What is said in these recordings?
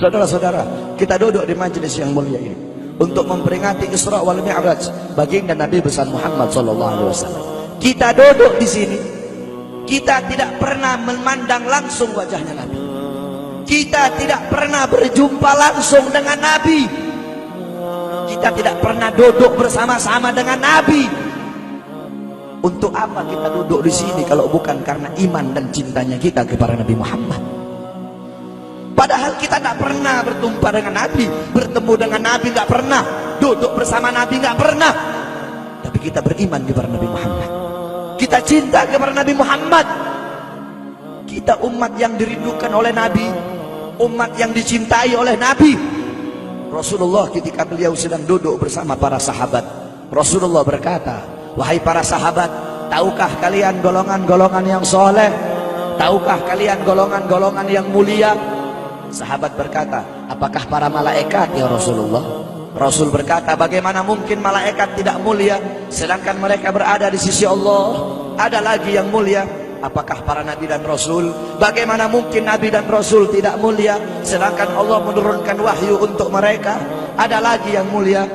Saudara-saudara, kita duduk di majelis yang mulia ini untuk memperingati Isra wal Mi'raj baginda Nabi besar Muhammad SAW. Kita duduk di sini, kita tidak pernah memandang langsung wajahnya Nabi. Kita tidak pernah berjumpa langsung dengan Nabi. Kita tidak pernah duduk bersama-sama dengan Nabi. Untuk apa kita duduk di sini kalau bukan karena iman dan cintanya kita kepada Nabi Muhammad? Padahal kita tidak pernah berjumpa dengan Nabi, bertemu dengan Nabi tidak pernah, duduk bersama Nabi tidak pernah. Tapi kita beriman kepada Nabi Muhammad. Kita cinta kepada Nabi Muhammad. Kita umat yang dirindukan oleh Nabi, umat yang dicintai oleh Nabi. Rasulullah ketika beliau sedang duduk bersama para sahabat, Rasulullah berkata, "Wahai para sahabat, tahukah kalian golongan-golongan yang soleh? Tahukah kalian golongan-golongan yang mulia?" Sahabat berkata, "Apakah para malaikat ya Rasulullah?" Rasul berkata, "Bagaimana mungkin malaikat tidak mulia sedangkan mereka berada di sisi Allah? Ada lagi yang mulia. Apakah para nabi dan rasul? Bagaimana mungkin nabi dan rasul tidak mulia sedangkan Allah menurunkan wahyu untuk mereka? Ada lagi yang mulia.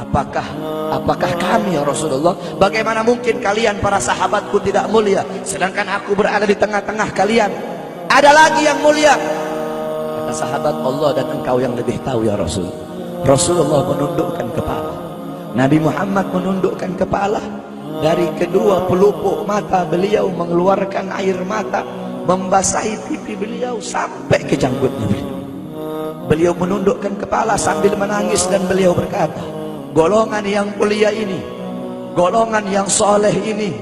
Apakah kami ya Rasulullah? Bagaimana mungkin kalian para sahabatku tidak mulia sedangkan aku berada di tengah-tengah kalian? Ada lagi yang mulia." Kata sahabat, "Allah dan engkau yang lebih tahu ya Rasul." Rasulullah menundukkan kepala, Nabi Muhammad menundukkan kepala. Dari kedua pelupuk mata beliau mengeluarkan air mata, membasahi pipi beliau sampai ke janggutnya beliau. Beliau menundukkan kepala sambil menangis dan beliau berkata, "Golongan yang mulia ini, golongan yang soleh ini,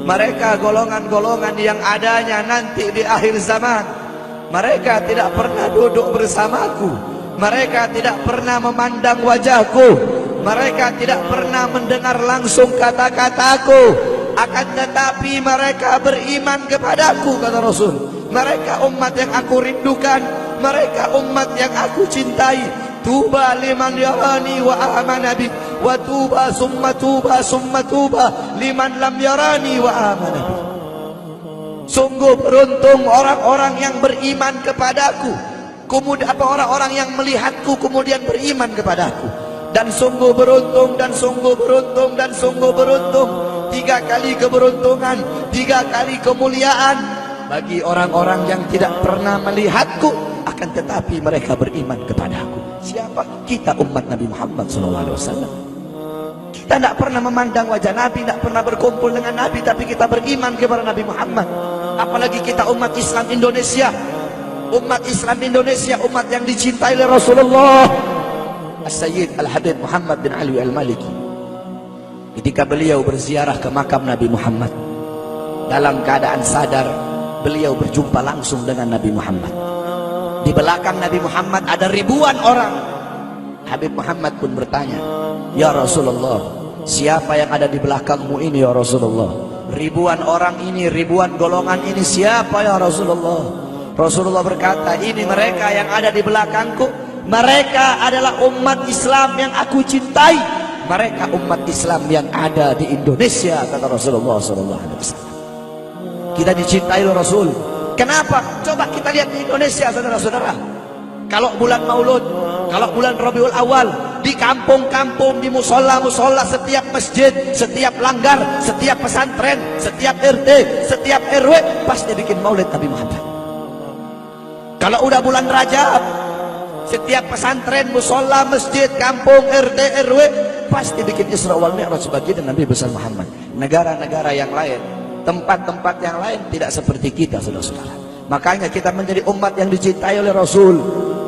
mereka golongan-golongan yang adanya nanti di akhir zaman. Mereka tidak pernah duduk bersamaku, mereka tidak pernah memandang wajahku, mereka tidak pernah mendengar langsung kata-kataku, akan tetapi mereka beriman kepadaku," kata Rasul. "Mereka umat yang aku rindukan, mereka umat yang aku cintai. Tuba liman yarani wa amana bi, wa tuba summa tuba liman lam yarani wa amana bi." Sungguh beruntung orang-orang yang beriman kepadaku, kemudian orang-orang yang melihatku kemudian beriman kepadaku. Dan sungguh beruntung, dan sungguh beruntung, dan sungguh beruntung. 3 kali keberuntungan, 3 kali kemuliaan bagi orang-orang yang tidak pernah melihatku akan tetapi mereka beriman kepadaku. Siapa? Kita umat Nabi Muhammad SAW. Kita tidak pernah memandang wajah Nabi, tidak pernah berkumpul dengan Nabi, tapi kita beriman kepada Nabi Muhammad. Apalagi kita umat Islam Indonesia. Umat Islam Indonesia, umat yang dicintai oleh Rasulullah As-Sayyid Al-Habib Muhammad bin Ali Al-Maliki. Ketika beliau berziarah ke makam Nabi Muhammad, dalam keadaan sadar beliau berjumpa langsung dengan Nabi Muhammad. Di belakang Nabi Muhammad ada ribuan orang. Habib Muhammad pun bertanya, "Ya Rasulullah, siapa yang ada di belakangmu ini ya Rasulullah? Ribuan orang ini, ribuan golongan ini, siapa ya Rasulullah?" Rasulullah berkata, "Ini mereka yang ada di belakangku. Mereka adalah umat Islam yang aku cintai. Mereka umat Islam yang ada di Indonesia," kata Rasulullah SAW. Kita dicintai oleh Rasul. Kenapa? Coba kita lihat di Indonesia, saudara-saudara. Kalau bulan Maulud, kalau bulan Rabiul Awal, di kampung-kampung, di musola-musola, setiap masjid, setiap langgar, setiap pesantren, setiap RT, setiap RW pasti bikin maulid Nabi Muhammad. Kalau udah bulan Rajab, setiap pesantren, musola, masjid, kampung, RT, RW pasti bikin Isra wal Mi'raj sebagai Nabi besar Muhammad. Negara-negara yang lain, tempat-tempat yang lain tidak seperti kita, saudara-saudara. Makanya kita menjadi umat yang dicintai oleh Rasul,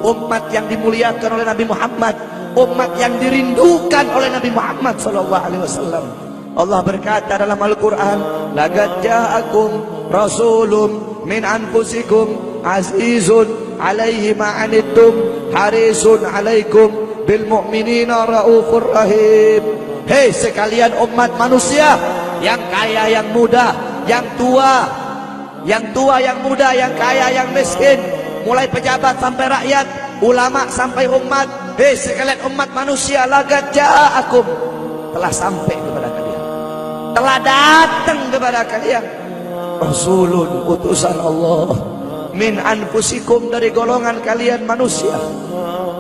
umat yang dimuliakan oleh Nabi Muhammad, umat yang dirindukan oleh Nabi Muhammad SAW. Allah berkata dalam Al-Quran, "Laqad ja'akum rasulun min anfusikum azizun alaihi ma'anittum harisun alaikum bil mu'minina raufur rahim." Hei sekalian umat manusia, yang kaya, yang muda, yang tua, yang muda, yang kaya, yang miskin, mulai pejabat sampai rakyat, ulama sampai umat. Hei sekalian umat manusia, laqad ja'akum, telah sampai kepada kalian, telah datang kepada kalian rasulun, utusan Allah, min anfusikum, dari golongan kalian manusia,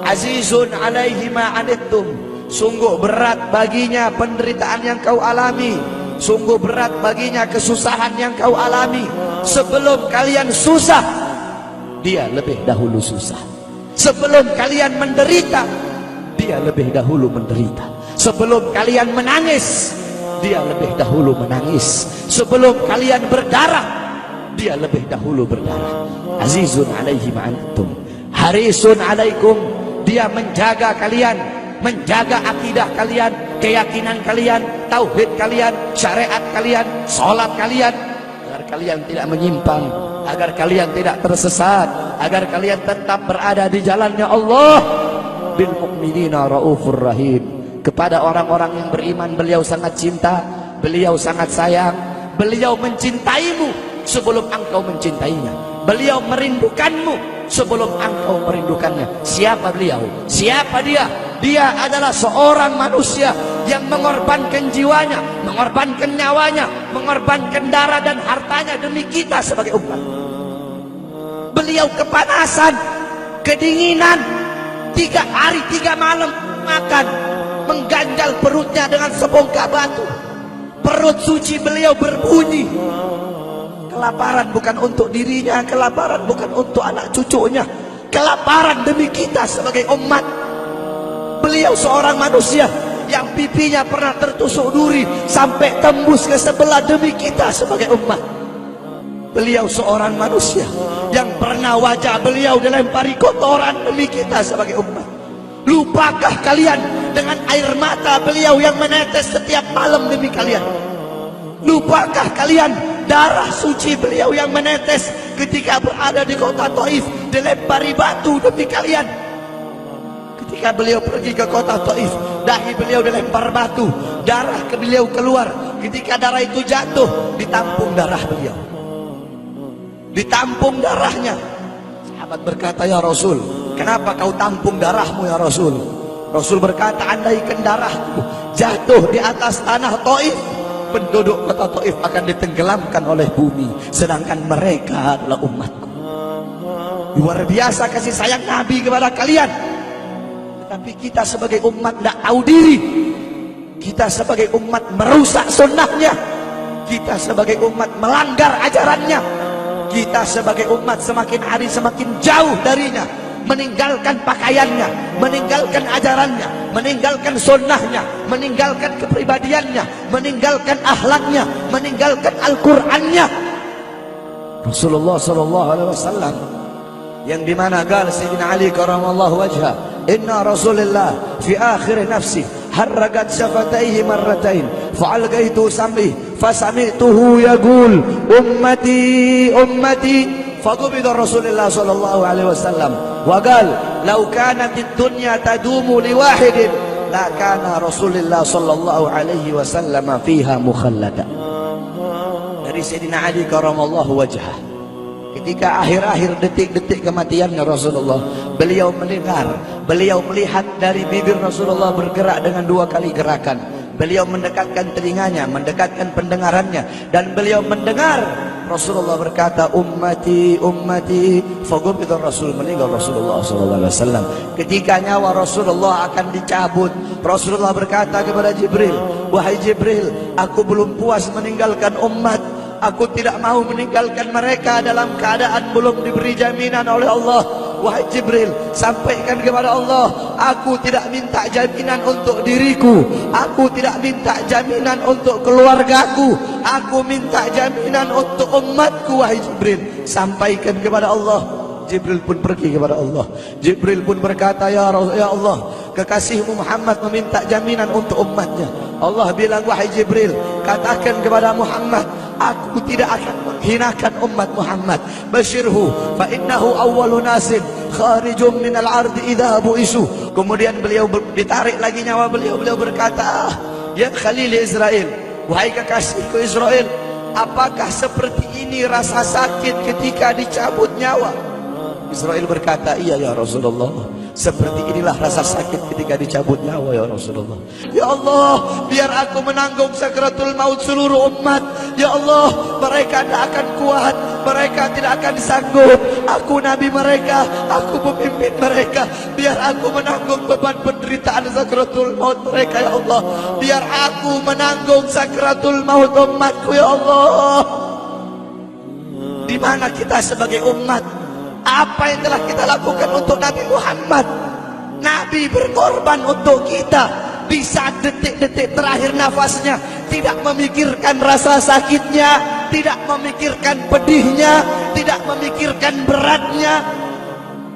azizun alaihi ma anittum, sungguh berat baginya penderitaan yang kau alami, sungguh berat baginya kesusahan yang kau alami. Sebelum kalian susah, dia lebih dahulu susah. Sebelum kalian menderita, dia lebih dahulu menderita. Sebelum kalian menangis, dia lebih dahulu menangis. Sebelum kalian berdarah, dia lebih dahulu berdarah. Azizun alaihi ma antum, harisun alaikum, dia menjaga kalian, menjaga akidah kalian, keyakinan kalian, tauhid kalian, syariat kalian, salat kalian, agar kalian tidak menyimpang, agar kalian tidak tersesat, agar kalian tetap berada di jalannya Allah. Bil mu'minina raufur rahim, kepada orang-orang yang beriman beliau sangat cinta, beliau sangat sayang, beliau mencintaimu sebelum engkau mencintainya, beliau merindukanmu sebelum engkau merindukannya. Siapa beliau? Siapa dia? Dia adalah seorang manusia yang mengorbankan jiwanya, mengorbankan nyawanya, mengorbankan darah dan hartanya demi kita sebagai umat. Beliau kepanasan, kedinginan, 3 hari 3 malam makan, mengganjal perutnya dengan sebongkah batu. Perut suci beliau berbunyi. Kelaparan bukan untuk dirinya, kelaparan bukan untuk anak cucunya, kelaparan demi kita sebagai umat. Beliau seorang manusia yang pipinya pernah tertusuk duri sampai tembus ke sebelah demi kita sebagai umat. Beliau seorang manusia yang pernah wajah beliau dilempari kotoran demi kita sebagai umat. Lupakah kalian dengan air mata beliau yang menetes setiap malam demi kalian? Lupakah kalian darah suci beliau yang menetes ketika berada di kota Taif, dilempari batu demi kalian? Ketika beliau pergi ke kota Taif, dahi beliau dilempar batu, darah ke beliau keluar. Ketika darah itu jatuh, ditampung darah beliau, ditampung darahnya. Sahabat berkata, ya Rasul, kenapa kau tampung darahmu ya Rasul? Rasul berkata, andaikan darahku jatuh di atas tanah Taif, penduduk kota Taif akan ditenggelamkan oleh bumi, sedangkan mereka adalah umatku. Luar biasa kasih sayang Nabi kepada kalian. Tapi kita sebagai umat tidak tahu diri. Kita sebagai umat merusak sunnahnya. Kita sebagai umat melanggar ajarannya. Kita sebagai umat semakin hari semakin jauh darinya, meninggalkan pakaiannya, meninggalkan ajarannya, meninggalkan sunnahnya, meninggalkan kepribadiannya, meninggalkan akhlaknya, meninggalkan Al-Qur'annya. Rasulullah SAW yang dimana gal Sayyidina Ali karamallahu wajhah, inna Rasulullah fi akhir nafsi harragat syafataihi marratain fa'algaitu sam'i fasami'tuhu yaqul ummati ummati faqubida Rasulullah sallallahu alaihi wasallam wa qala law kanat ad-dunya tadumu li wahidin la kana Rasulullah sallallahu alaihi wasallam fiha mukhallada. Dari Sayyidina Ali karamallahu wajhah, ketika akhir-akhir detik-detik kematiannya Rasulullah, beliau mendengar, beliau melihat dari bibir Rasulullah bergerak dengan 2 kali gerakan. Beliau mendekatkan telinganya, mendekatkan pendengarannya, dan beliau mendengar Rasulullah berkata, ummati ummati, faqubida Rasul, meninggal Rasulullah SAW. Ketika nyawa Rasulullah akan dicabut, Rasulullah berkata kepada Jibril, wahai Jibril, aku belum puas meninggalkan umat. Aku tidak mau meninggalkan mereka dalam keadaan belum diberi jaminan oleh Allah. Wahai Jibril, sampaikan kepada Allah, aku tidak minta jaminan untuk diriku, aku tidak minta jaminan untuk keluargaku, aku minta jaminan untuk umatku. Wahai Jibril, sampaikan kepada Allah. Jibril pun pergi kepada Allah. Jibril pun berkata, ya Allah, kekasihmu Muhammad meminta jaminan untuk umatnya. Allah bilang, wahai Jibril, katakan kepada Muhammad, aku tidak akan menghinakan umat Muhammad. Basyirhu fa innahu awwalu nasin kharijum minal ardi idza bu'isu. Kemudian beliau ditarik lagi nyawa beliau. Beliau berkata, Ya Khalil Israel, wahai kekasihku Israel, apakah seperti ini rasa sakit ketika dicabut nyawa? Israel berkata, iya ya Rasulullah, seperti inilah rasa sakit ketika dicabut nyawa ya Rasulullah. Ya Allah, biar aku menanggung sakratul maut seluruh umat. Ya Allah, mereka tidak akan kuat, mereka tidak akan sanggup. Aku nabi mereka, aku pemimpin mereka. Biar aku menanggung beban penderitaan sakratul maut mereka ya Allah. Biar aku menanggung sakratul maut umatku ya Allah. Di mana kita sebagai umat? Apa yang telah kita lakukan untuk Nabi Muhammad? Nabi berkorban untuk kita di saat detik-detik terakhir nafasnya, tidak memikirkan rasa sakitnya, tidak memikirkan pedihnya, tidak memikirkan beratnya.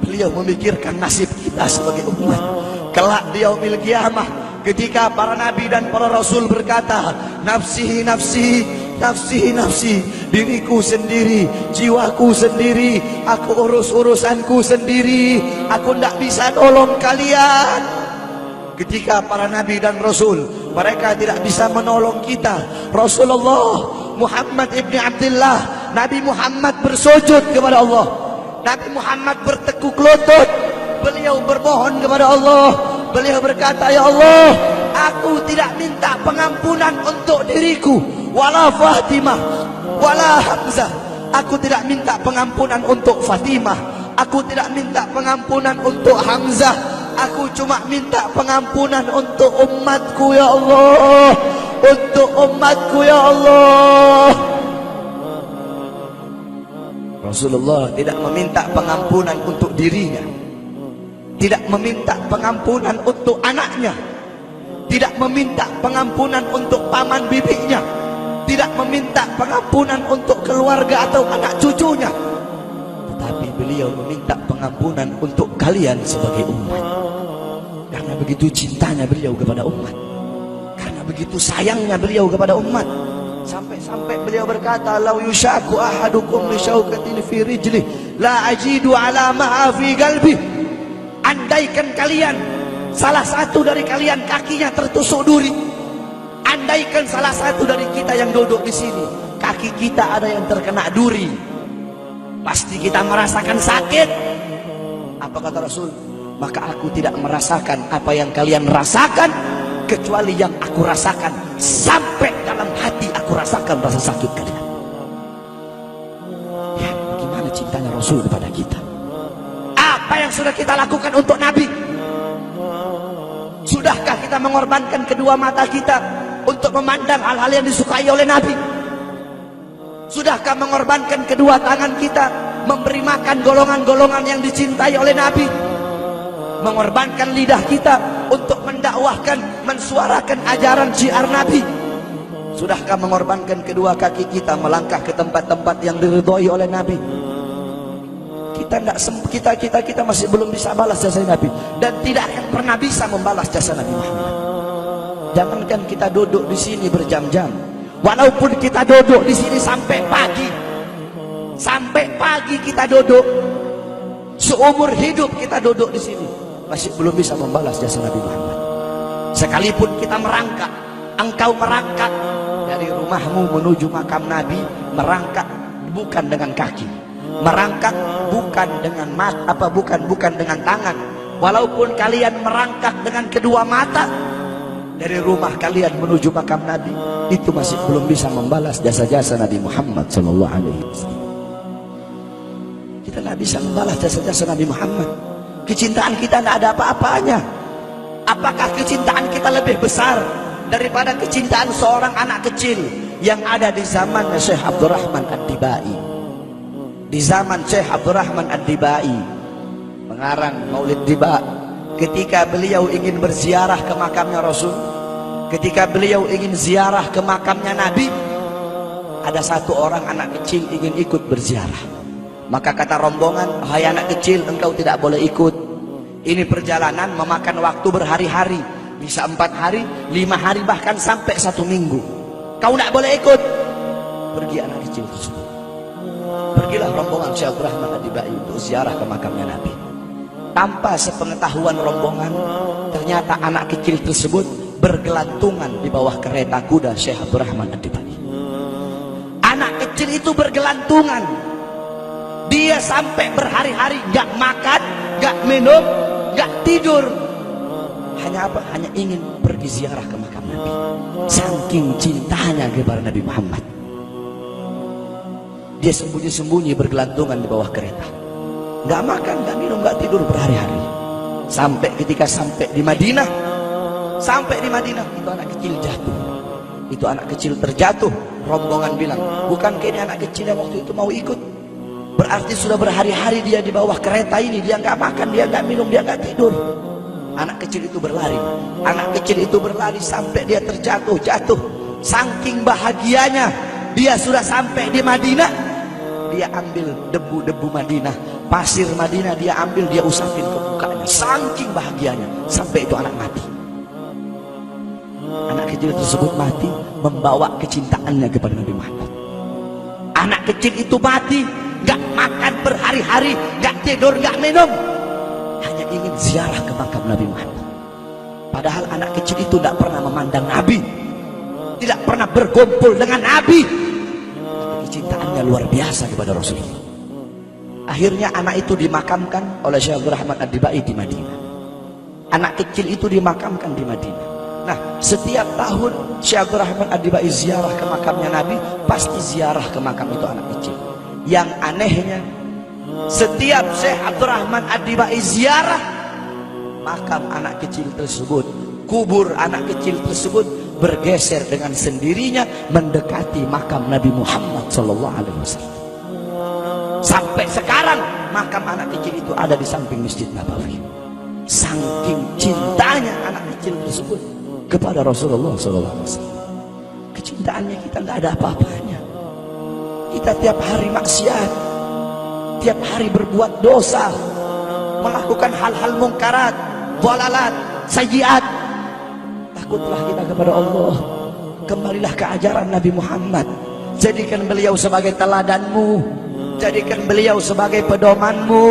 Beliau memikirkan nasib kita sebagai umat. Kelak di yaumil qiyamah, ketika para nabi dan para rasul berkata, nafsi nafsi, nafsi nafsi, diriku sendiri, jiwaku sendiri, aku urus urusanku sendiri, aku tidak bisa nolong kalian. Ketika para nabi dan rasul, mereka tidak bisa menolong kita. Rasulullah Muhammad ibni Abdullah, Nabi Muhammad bersujud kepada Allah, Nabi Muhammad bertekuk lutut, beliau bermohon kepada Allah. Beliau berkata, ya Allah, aku tidak minta pengampunan untuk diriku, wala Fatimah, wala Hamzah. Aku tidak minta pengampunan untuk Fatimah, aku tidak minta pengampunan untuk Hamzah. Aku cuma minta pengampunan untuk umatku ya Allah, untuk umatku ya Allah. Rasulullah tidak meminta pengampunan untuk dirinya, tidak meminta pengampunan untuk anaknya, tidak meminta pengampunan untuk paman bibinya, tidak meminta pengampunan untuk keluarga atau anak cucunya, tetapi beliau meminta pengampunan untuk kalian sebagai umat. Karena begitu cintanya beliau kepada umat, karena begitu sayangnya beliau kepada umat, sampai-sampai beliau berkata, lau yushaku ahadukum li syaukatin fi rijli la ajidu ala ma'a fi qalbi. Andaikan kalian, salah satu dari kalian kakinya tertusuk duri, andaikan salah satu dari kita yang duduk di sini kaki kita ada yang terkena duri, pasti kita merasakan sakit. Apa kata Rasul? Maka aku tidak merasakan apa yang kalian rasakan, kecuali yang aku rasakan, sampai dalam hati aku rasakan rasa sakit kalian. Ya, bagaimana cintanya Rasul kepada kita? Apa yang sudah kita lakukan untuk Nabi? Sudahkah kita mengorbankan kedua mata kita untuk memandang hal-hal yang disukai oleh Nabi? Sudahkah mengorbankan kedua tangan kita memberi makan golongan-golongan yang dicintai oleh Nabi? Mengorbankan lidah kita untuk mendakwahkan, mensuarakan ajaran syiar Nabi? Sudahkah mengorbankan kedua kaki kita melangkah ke tempat-tempat yang diridhoi oleh Nabi? Kita masih belum bisa balas jasa Nabi, dan tidak akan pernah bisa membalas jasa Nabi Muhammad. Jangankan kita duduk di sini berjam-jam, walaupun kita duduk di sini sampai pagi kita duduk, seumur hidup kita duduk di sini, masih belum bisa membalas jasa Nabi Muhammad. Sekalipun kita merangkak, engkau merangkak dari rumahmu menuju makam Nabi, merangkak bukan dengan kaki, merangkak bukan dengan mata, bukan dengan tangan. Walaupun kalian merangkak dengan kedua mata dari rumah kalian menuju makam Nabi, itu masih belum bisa membalas jasa-jasa Nabi Muhammad sallallahu alaihi wasallam. Kita tidak bisa membalas jasa-jasa Nabi Muhammad. Kecintaan kita tidak ada apa-apanya. Apakah kecintaan kita lebih besar daripada kecintaan seorang anak kecil yang ada di zaman Syekh Abdurrahman Ad-Dibai? Di zaman Syekh Abdurrahman Ad-Dibai, pengarang Maulid Diba, ketika beliau ingin berziarah ke makamnya Rasul, ketika beliau ingin ziarah ke makamnya Nabi, ada satu orang anak kecil ingin ikut berziarah. Maka kata rombongan, hai anak kecil, engkau tidak boleh ikut. Ini perjalanan memakan waktu berhari-hari, bisa 4 hari, 5 hari, bahkan sampai 1 minggu. Kau tidak boleh ikut. Pergi anak kecil tersebut. Pergilah rombongan Syekh Abdurrahman Ad-Dibai untuk ziarah ke makamnya Nabi. Tanpa sepengetahuan rombongan, ternyata anak kecil tersebut bergelantungan di bawah kereta kuda Syekh Abdurrahman Ad-Dibai. Anak kecil itu bergelantungan. Dia sampai berhari-hari gak makan, gak minum, gak tidur. Hanya apa? Hanya ingin pergi ziarah ke makam Nabi. Saking cintanya kepada Nabi Muhammad. Dia sembunyi-sembunyi bergelantungan di bawah kereta. Gak makan, gak minum, gak tidur berhari-hari. Sampai ketika sampai di Madinah, itu anak kecil jatuh. Itu anak kecil terjatuh. Rombongan bilang, bukan ini anak kecil yang waktu itu mau ikut? Berarti sudah berhari-hari dia di bawah kereta ini. Dia nggak makan, dia nggak minum, dia nggak tidur. Anak kecil itu berlari. Anak kecil itu berlari sampai dia terjatuh. Saking bahagianya, dia sudah sampai di Madinah. Dia ambil debu-debu Madinah, pasir Madinah, dia ambil, dia usapin ke mukanya. Saking bahagianya, sampai itu anak mati. Anak kecil tersebut mati membawa kecintaannya kepada Nabi Muhammad. Anak kecil itu mati, gak makan berhari-hari, gak tidur, gak minum, hanya ingin ziarah ke makam Nabi Muhammad. Padahal anak kecil itu tidak pernah memandang Nabi, tidak pernah berkumpul dengan Nabi, tapi kecintaannya luar biasa kepada Rasulullah. Akhirnya anak itu dimakamkan oleh Syekh Abdurrahman Ad-Dibai di Madinah. Anak kecil itu dimakamkan di Madinah. Nah, setiap tahun Syekh Abdurrahman Ad-Dibai ziarah ke makamnya Nabi, pasti ziarah ke makam itu anak kecil. Yang anehnya, setiap Syekh Abdurrahman Ad-Dibai ziarah makam anak kecil tersebut, kubur anak kecil tersebut bergeser dengan sendirinya mendekati makam Nabi Muhammad SAW. Sampai sekarang makam anak kecil itu ada di samping Masjid Nabawi. Saking cintanya anak kecil tersebut kepada Rasulullah SAW. Kecintaannya kita nggak ada apa-apanya. Kita tiap hari maksiat, tiap hari berbuat dosa, melakukan hal-hal mungkarat, dhalalat, sayyiat. Takutlah kita kepada Allah. Kembalilah ke ajaran Nabi Muhammad. Jadikan beliau sebagai teladanmu, jadikan beliau sebagai pedomanmu.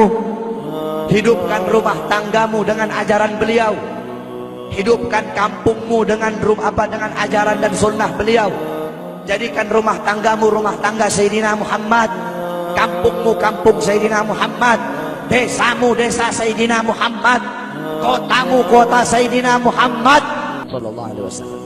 Hidupkan rumah tanggamu dengan ajaran beliau. Hidupkan kampungmu dengan dengan ajaran dan sunnah beliau. Jadikan rumah tanggamu rumah tangga Sayyidina Muhammad, kampungmu kampung Sayyidina Muhammad, desamu desa Sayyidina Muhammad, kotamu kota Sayyidina Muhammad sallallahu alaihi wasallam.